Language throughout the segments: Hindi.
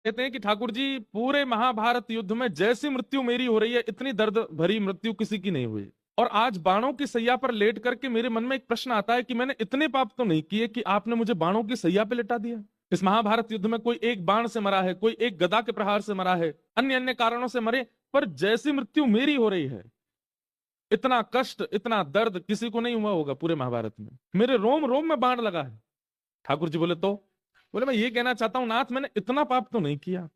कहते हैं कि ठाकुर जी पूरे महाभारत युद्ध में जैसी मृत्यु मेरी हो रही है, इतनी दर्द भरी मृत्यु किसी की नहीं हुई। और आज बाणों की सैया पर लेट करके मेरे मन में एक प्रश्न आता है कि मैंने इतने पाप तो नहीं किए कि आपने मुझे बाणों की सैया पे लिटा दिया। इस महाभारत युद्ध में कोई एक बाण से मरा है, कोई एक गदा के प्रहार से मरा है, अन्य अन्य कारणों से मरे, पर जैसी मृत्यु मेरी हो रही है, इतना कष्ट इतना दर्द किसी को नहीं हुआ होगा पूरे महाभारत में। मेरे रोम रोम में बाण लगा है। ठाकुर जी बोले तो, बोले मैं ये कहना चाहता हूं नाथ, मैंने इतना पाप तो नहीं किया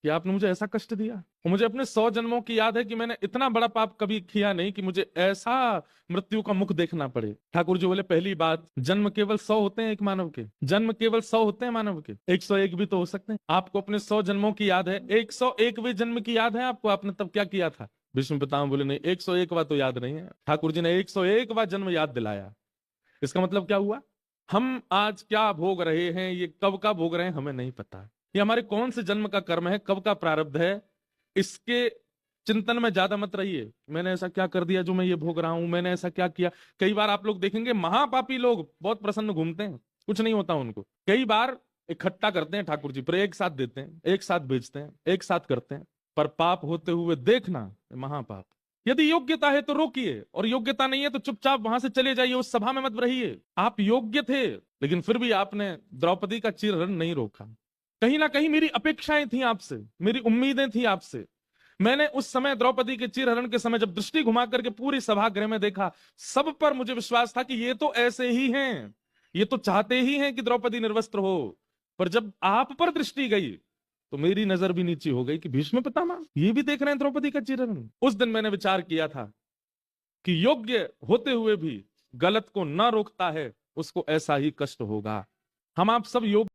कि आपने मुझे ऐसा कष्ट दिया। और मुझे अपने 100 जन्मों की याद है कि मैंने इतना बड़ा पाप कभी किया नहीं कि मुझे ऐसा मृत्यु का मुख देखना पड़े। ठाकुर जी बोले पहली बात, जन्म केवल 100 होते हैं एक मानव के, जन्म केवल 100 होते हैं मानव के, 101 भी तो हो सकते हैं। आपको अपने 100 जन्मों की याद है, 101वें जन्म की याद है आपको, आपने तब क्या किया था? विष्णु पितामह बोले नहीं, 101वां तो याद नहीं है। ठाकुर जी ने 101वां जन्म याद दिलाया। इसका मतलब क्या हुआ? हम आज क्या भोग रहे हैं, ये कब का भोग रहे हैं हमें नहीं पता। ये हमारे कौन से जन्म का कर्म है, कब का प्रारब्ध है, इसके चिंतन में ज्यादा मत रहिए। मैंने ऐसा क्या कर दिया जो मैं ये भोग रहा हूं, मैंने ऐसा क्या किया। कई बार आप लोग देखेंगे महापापी लोग बहुत प्रसन्न घूमते हैं, कुछ नहीं होता उनको। कई बार इकट्ठा करते हैं ठाकुर जी पर, एक साथ देते हैं, एक साथ बेचते हैं, एक साथ करते हैं, पर पाप होते हुए देखना महापाप। यदि योग्यता है तो रोकिए, और योग्यता नहीं है तो चुपचाप वहां से चले जाइए, उस सभा में मत रहिए। आप योग्य थे लेकिन फिर भी आपने द्रौपदी का चीरहरण नहीं रोका। कहीं ना कहीं मेरी अपेक्षाएं थी आपसे, मेरी उम्मीदें थी आपसे। मैंने उस समय द्रौपदी के चीरहरण के समय जब दृष्टि घुमा करके पूरी सभागृह में देखा, सब पर मुझे विश्वास था कि ये तो ऐसे ही हैं, ये तो चाहते ही हैं कि द्रौपदी निर्वस्त्र हो। पर जब आप पर दृष्टि गई तो मेरी नजर भी नीची हो गई कि भीष्म पितामह ये भी देख रहे हैं द्रौपदी का चीरहरण। उस दिन मैंने विचार किया था कि योग्य होते हुए भी गलत को न रोकता है उसको ऐसा ही कष्ट होगा। हम आप सब योग्य